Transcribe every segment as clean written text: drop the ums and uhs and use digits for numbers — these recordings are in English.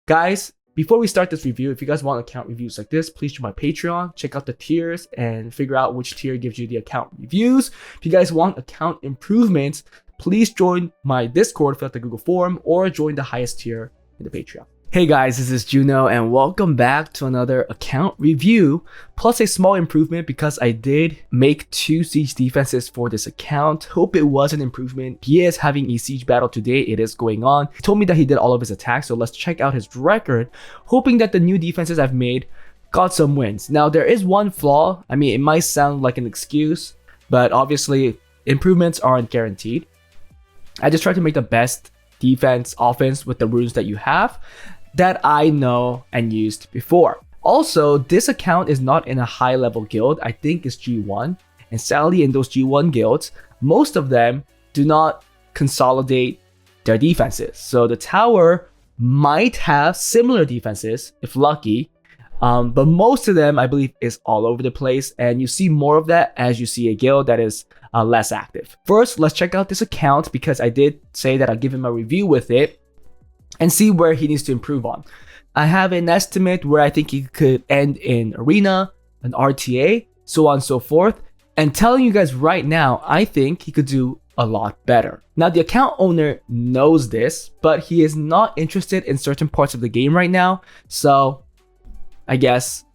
Guys, before we start this review, if you guys want account reviews like this, please join my Patreon, check out the tiers, and figure out which tier gives you the account reviews. If you guys want account improvements, please join my Discord, fill out the Google form, or join the highest tier in the Patreon. Hey guys, this is Juno, and welcome back to another account review, plus a small improvement because I did make 2 siege defenses for this account. Hope it was an improvement. He is having a siege battle today. It is going on. He told me that he did all of his attacks, so let's check out his record, hoping that the new defenses I've made got some wins. Now, there is one flaw. I mean, it might sound like an excuse, but obviously improvements aren't guaranteed. I just try to make the best defense, offense with the runes that you have that I know and used before. Also, this account is not in a high level guild. I think it's G1, and sadly in those G1 guilds, most of them do not consolidate their defenses. So the tower might have similar defenses if lucky, but most of them I believe is all over the place, and you see more of that as you see a guild that is less active. First, let's check out this account because I did say that I'll give him a review with it and see where he needs to improve on. I have an estimate where I think he could end in Arena, an RTA, so on and so forth. And telling you guys right now, I think he could do a lot better. Now, the account owner knows this, but he is not interested in certain parts of the game right now. So I guess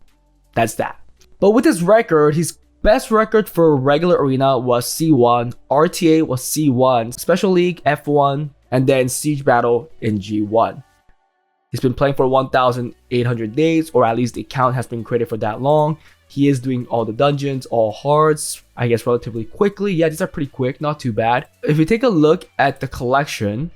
that's that. But with his record, his best record for regular Arena was C1, RTA was C1, Special League F1, and then Siege Battle in G1. He's been playing for 1,800 days, or at least the account has been created for that long. He is doing all the dungeons, all hards, I guess relatively quickly. Yeah, these are pretty quick, not too bad. If you take a look at the collection,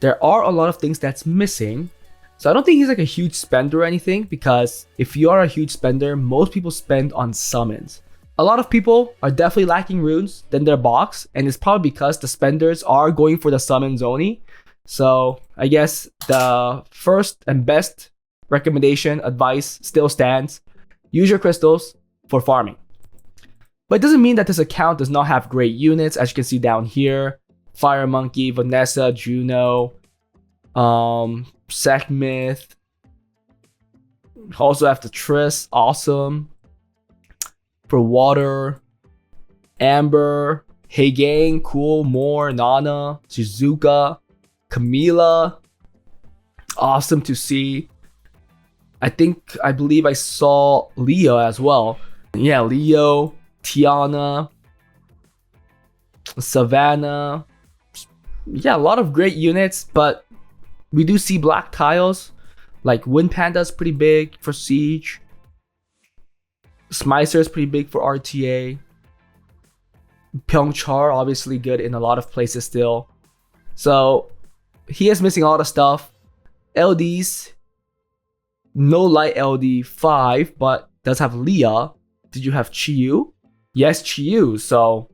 there are a lot of things that's missing. So I don't think he's like a huge spender or anything, because if you are a huge spender, most people spend on summons. A lot of people are definitely lacking runes than their box, and it's probably because the spenders are going for the summons only. So I guess the first and best recommendation, advice still stands. Use your crystals for farming. But it doesn't mean that this account does not have great units, as you can see down here. Fire Monkey, Vanessa, Juno, Sekhmith. Also have the Triss, awesome. For water, Amber, Hey Gang, cool, More, Nana, Shizuka, Camila, awesome to see. I believe I saw Leo as well. Yeah, Leo, Tiana, Savannah. Yeah, a lot of great units, but we do see black tiles. Like Wind Panda is pretty big for Siege. Smicer is pretty big for RTA. Pyeongchar, obviously good in a lot of places still. So he is missing a lot of stuff. LDs, no light LD 5, but does have Leah. Did you have Chiyu? Yes, Chiyu. So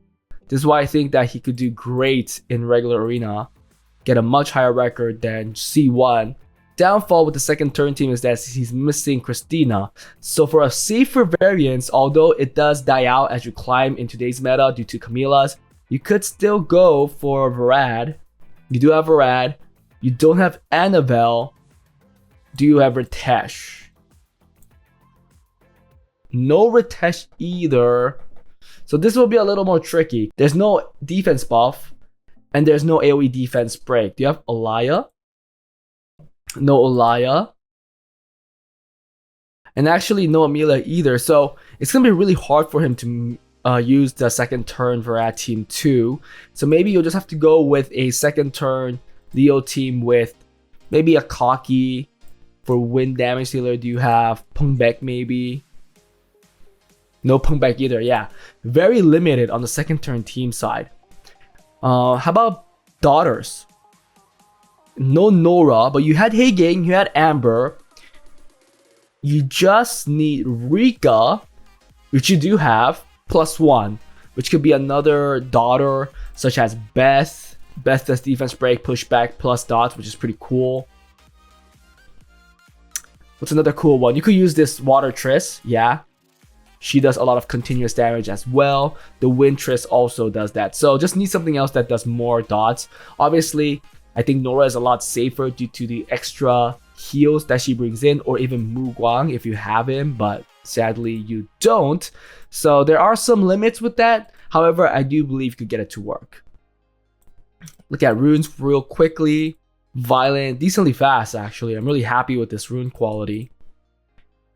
this is why I think that he could do great in regular Arena. Get a much higher record than C1. Downfall with the second turn team is that he's missing Christina. So for a safer variance, although it does die out as you climb in today's meta due to Camilla's, you could still go for Varad. You do have Varad. You don't have Annabelle. Do you have Ritesh? No Ritesh either. So this will be a little more tricky. There's no defense buff, and there's no AoE defense break. Do you have Alaya? No Alaya. And actually no Amelia either. So it's going to be really hard for him to use the second turn Varad team too. So maybe you'll just have to go with a second turn Leo team with maybe a Kaki for wind damage dealer. Do you have Pungbek maybe? No Pungbek either, yeah. Very limited on the second turn team side. How about daughters? No Nora, but you had Hey Gang, you had Amber. You just need Rika, which you do have, +1, which could be another daughter, such as Beth. Beth does defense break, pushback, plus dots, which is pretty cool. What's another cool one? You could use this Water Triss, yeah. She does a lot of continuous damage as well. The Wind Triss also does that. So just need something else that does more dots. Obviously, I think Nora is a lot safer due to the extra heals that she brings in, or even Mu Guang if you have him, but sadly you don't. So there are some limits with that. However, I do believe you could get it to work. Look at runes real quickly. Violent, decently fast actually. I'm really happy with this rune quality.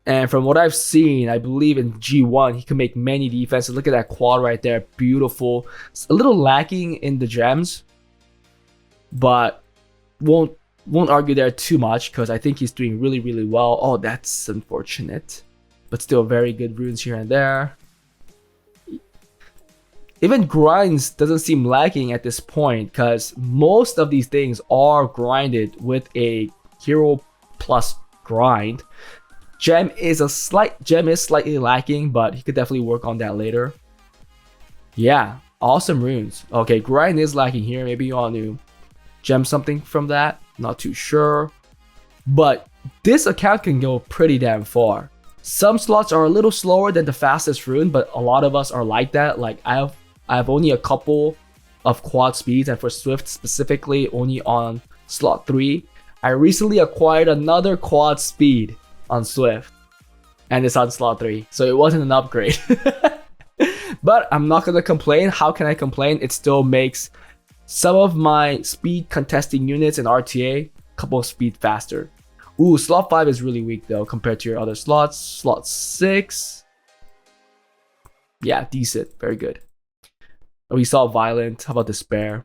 And from what I've seen, I believe in G1 he can make many defenses. Look at that quad right there, beautiful. It's a little lacking in the gems, but won't argue there too much because I think he's doing really well. Oh, that's unfortunate, but still very good runes here and there. Even grinds doesn't seem lacking at this point because most of these things are grinded with a hero plus grind. Gem is slightly lacking, but he could definitely work on that later. Yeah, awesome runes. Okay, grind is lacking here. Maybe you want to gem something from that. Not too sure. But this account can go pretty damn far. Some slots are a little slower than the fastest rune, but a lot of us are like that. Like I have only a couple of quad speeds, and for Swift specifically, only on slot 3. I recently acquired another quad speed on Swift, and it's on slot 3, so it wasn't an upgrade. But I'm not gonna complain. How can I complain? It still makes some of my speed contesting units in RTA a couple of speed faster. Ooh, slot 5 is really weak though compared to your other slots. Slot 6, yeah, decent, very good. We saw Violent. How about Despair?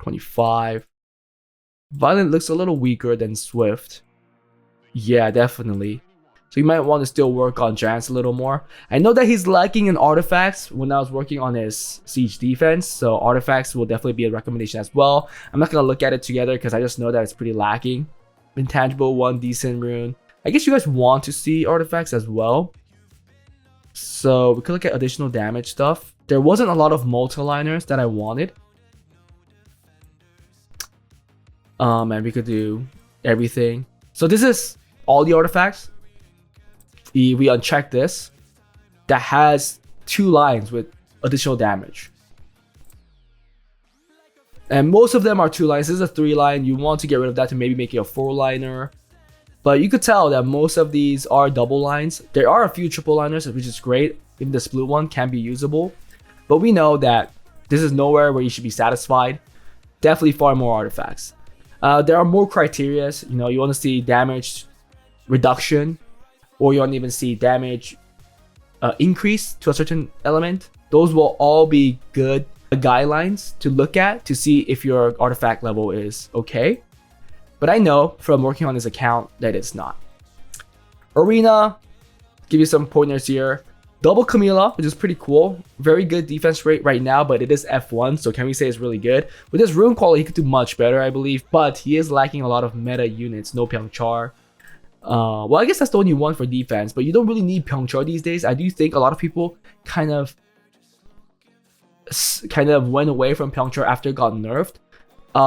25. Violent looks a little weaker than Swift. Yeah, definitely. So you might want to still work on Giants a little more. I know that he's lacking in artifacts when I was working on his siege defense, so artifacts will definitely be a recommendation as well. I'm not going to look at it together because I just know that it's pretty lacking. Intangible, 1 decent rune. I guess you guys want to see artifacts as well. So we could look at additional damage stuff. There wasn't a lot of multi-liners that I wanted. And we could do everything. So this is all the artifacts. We uncheck this. That has 2 lines with additional damage. And most of them are 2 lines. This is a 3 line. You want to get rid of that to maybe make it a 4 liner. But you could tell that most of these are double lines. There are a few triple liners, which is great. Even this blue one can be usable. But we know that this is nowhere where you should be satisfied. Definitely far more artifacts. There are more criteria. You know, you want to see damage reduction, or you want to even see damage increase to a certain element. Those will all be good guidelines to look at to see if your artifact level is okay. But I know from working on this account that it's not. Arena, give you some pointers here. Double Camilla, which is pretty cool. Very good defense rate right now, but it is F1, so can we say it's really good? With his rune quality, he could do much better, I believe, but he is lacking a lot of meta units. No Pyeongchar. Well, I guess that's the only one for defense, but you don't really need Pyeongchar these days. I do think a lot of people kind of went away from Pyeongchar after it got nerfed.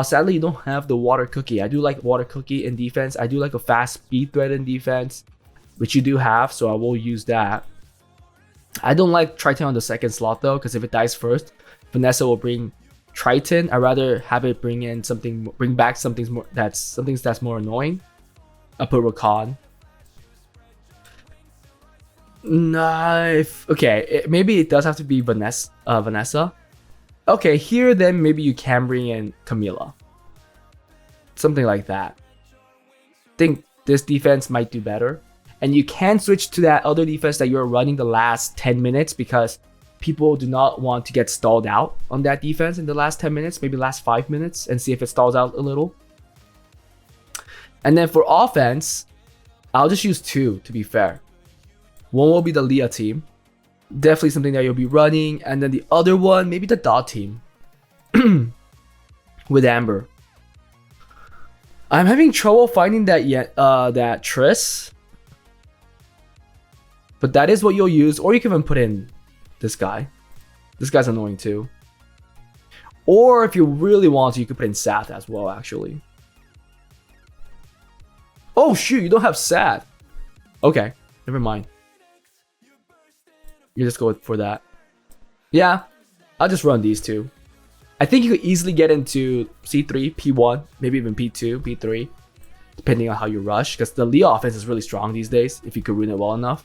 Sadly, you don't have the Water Cookie. I do like Water Cookie in defense. I do like a fast speed thread in defense, which you do have, so I will use that. I don't like Triton on the second slot though, because if it dies first, Vanessa will bring Triton. I'd rather have it bring back something that's more annoying. I put Rakan. Okay, maybe it does have to be Vanessa. Okay, here then maybe you can bring in Camilla. Something like that. Think this defense might do better. And you can switch to that other defense that you're running the last 10 minutes because people do not want to get stalled out on that defense in the last 10 minutes, maybe last 5 minutes, and see if it stalls out a little. And then for offense, I'll just use 2 to be fair. One will be the Leah team. Definitely something that you'll be running. And then the other one, maybe the Dot team. With Amber. I'm having trouble finding that Triss. But that is what you'll use. Or you can even put in this guy. This guy's annoying too. Or if you really want to, you could put in Sath as well, actually. Oh shoot, you don't have Sath. Okay, never mind. You just go for that. Yeah, I'll just run these 2. I think you could easily get into C3, P1, maybe even P2, P3. depending on how you rush, because the Leo offense is really strong these days if you could rune it well enough.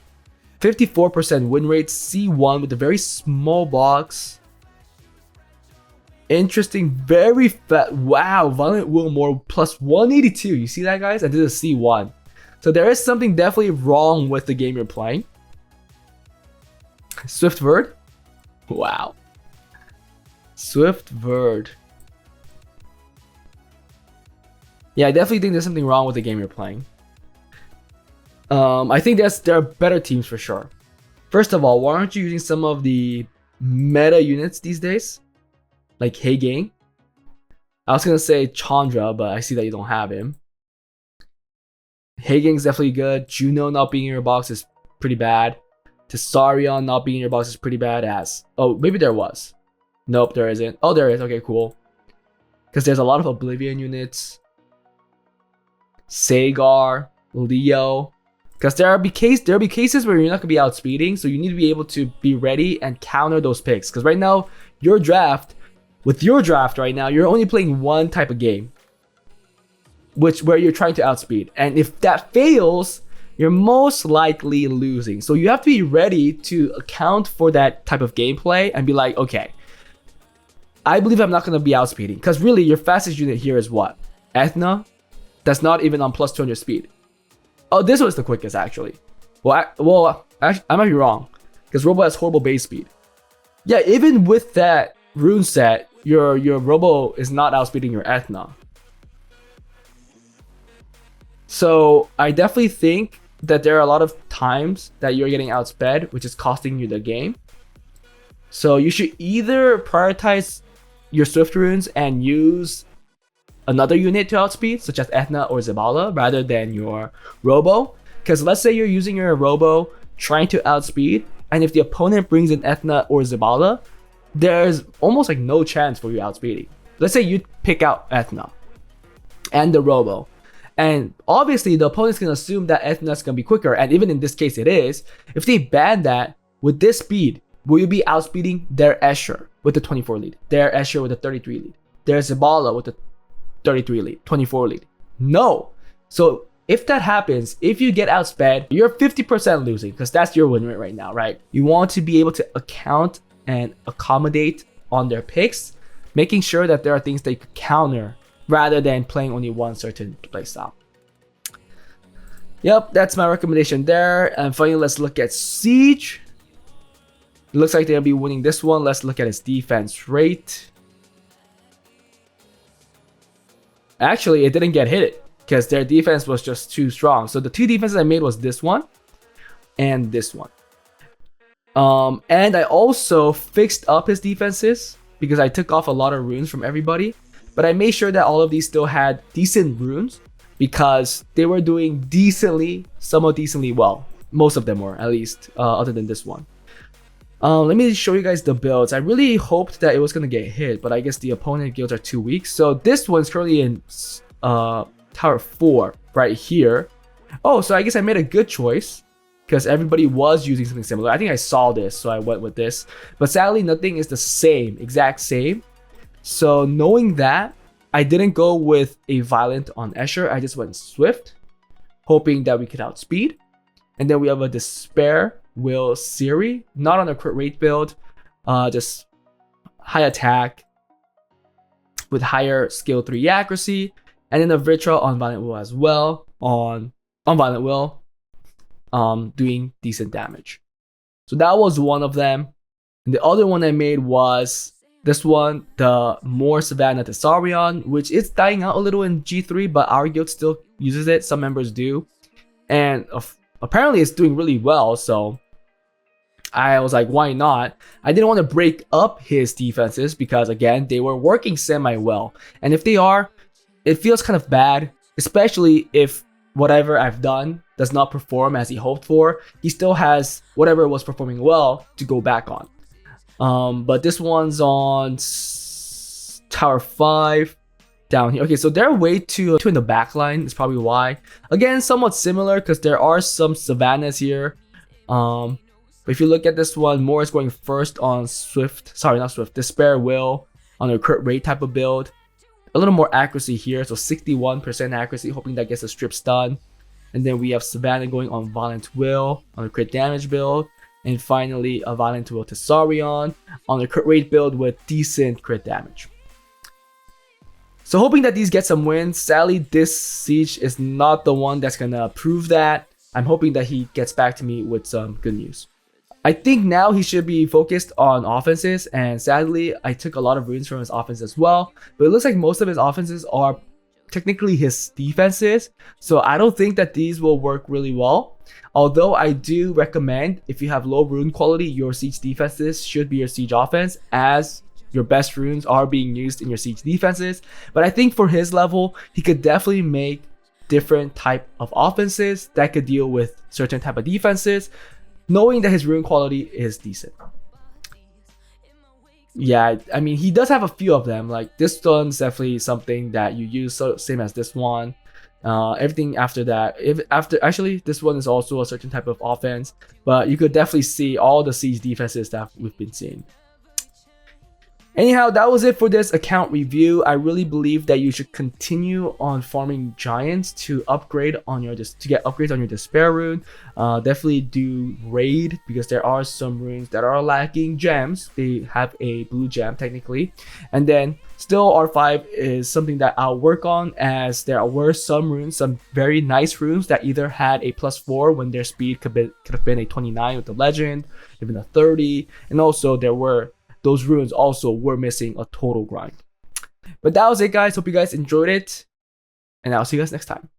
54% win rate, C1 with a very small box. Interesting, very fat. Wow, Violent Will more plus 182. You see that, guys? I did a C1. So there is something definitely wrong with the game you're playing. Swift Verd. Wow. Swift Verd. Yeah, I definitely think there's something wrong with the game you're playing. I think there are better teams for sure. First of all, why aren't you using some of the meta units these days? Like Hey Gang. I was gonna say Chandra, but I see that you don't have him. Hey Gang's definitely good. Juno not being in your box is pretty bad. Tessarion not being in your box is pretty badass. Oh, maybe there was. Nope, there isn't. Oh, there is. Okay, cool. Because there's a lot of Oblivion units. Sagar, Leo. Because there'll be cases where you're not gonna be outspeeding, so you need to be able to be ready and counter those picks. Because right now, with your draft right now, you're only playing one type of game, where you're trying to outspeed. And if that fails, you're most likely losing. So you have to be ready to account for that type of gameplay and be like, okay, I believe I'm not going to be outspeeding. Because really, your fastest unit here is what? Ethna? That's not even on plus 200 speed. Oh, this was the quickest, actually. Well, actually, I might be wrong. Because Robo has horrible base speed. Yeah, even with that rune set, your Robo is not outspeeding your Ethna. So I definitely think that there are a lot of times that you're getting outsped, which is costing you the game. So you should either prioritize your Swift runes and use another unit to outspeed, such as Ethna or Zabala, rather than your Robo. Because let's say you're using your Robo trying to outspeed, and if the opponent brings in Ethna or Zabala, there's almost like no chance for you outspeeding. Let's say you pick out Ethna and the Robo. And obviously, the opponent's going to assume that Ethna's going to be quicker. And even in this case, it is. If they ban that, with this speed, will you be outspeeding their Escher with the 24 lead? Their Escher with the 33 lead? Their Zabala with the 33 lead, 24 lead? No. So if that happens, if you get outsped, you're 50% losing because that's your win rate right now, right? You want to be able to account and accommodate on their picks, making sure that there are things that you could counter rather than playing only one certain playstyle. Yep, that's my recommendation there. And finally, let's look at Siege. It looks like they'll be winning this one. Let's look at its defense rate. Actually, it didn't get hit because their defense was just too strong. So the two defenses I made was this one and this one. And I also fixed up his defenses because I took off a lot of runes from everybody. But I made sure that all of these still had decent runes because they were doing somewhat decently well. Most of them were, at least, other than this one. Let me show you guys the builds. I really hoped that it was going to get hit, but I guess the opponent guilds are too weak. So this one's currently in Tower 4 right here. Oh, so I guess I made a good choice because everybody was using something similar. I think I saw this, so I went with this. But sadly, nothing is the exact same. So knowing that, I didn't go with a Violent on Escher. I just went Swift, hoping that we could outspeed. And then we have a Despair Will Siri, not on a crit rate build, just high attack with higher skill 3 accuracy. And then a Vitra on Violent Will as well, on Violent Will, doing decent damage. So that was one of them. And the other one I made was this one, the more Savannah Tessarion, which is dying out a little in G3, but our guild still uses it. Some members do. And apparently it's doing really well, so I was like, why not? I didn't want to break up his defenses because, again, they were working semi-well. And if they are, it feels kind of bad, especially if whatever I've done does not perform as he hoped for. He still has whatever was performing well to go back on. But this one's on Tower 5 down here. Okay, so they're way too in the back line is probably why. Again, somewhat similar because there are some Savannahs here. But if you look at this one, Moore is going first on Despair Will on a crit rate type of build. a little more accuracy here. So 61% accuracy, hoping that gets the strip stun. And then we have Savannah going on Violent Will on the crit damage build. And finally, a Violent Will to Saurion on the crit rate build with decent crit damage. So hoping that these get some wins. Sadly, this siege is not the one that's gonna prove that. I'm hoping that he gets back to me with some good news. I think now he should be focused on offenses, and sadly, I took a lot of runes from his offense as well. But it looks like most of his offenses are technically his defenses, so I don't think that these will work really well. Although I do recommend, if you have low rune quality, your siege defenses should be your siege offense, as your best runes are being used in your siege defenses. But I think for his level, he could definitely make different type of offenses that could deal with certain type of defenses, knowing that his rune quality is decent. Yeah, I mean, he does have a few of them. Like this one's definitely something that you use, so same as this one. Everything after that, actually this one is also a certain type of offense, but you could definitely see all the siege defenses that we've been seeing. Anyhow, that was it for this account review. I really believe that you should continue on farming giants to upgrade on your to get upgrades on your despair rune. Definitely do raid, because there are some runes that are lacking gems. They have a blue gem technically, and then still R5 is something that I'll work on, as there were some runes, some very nice runes that either had a +4 when their speed could have been a 29 with the legend, even a 30, and also those runes also were missing a total grind. But that was it, guys. Hope you guys enjoyed it, and I'll see you guys next time.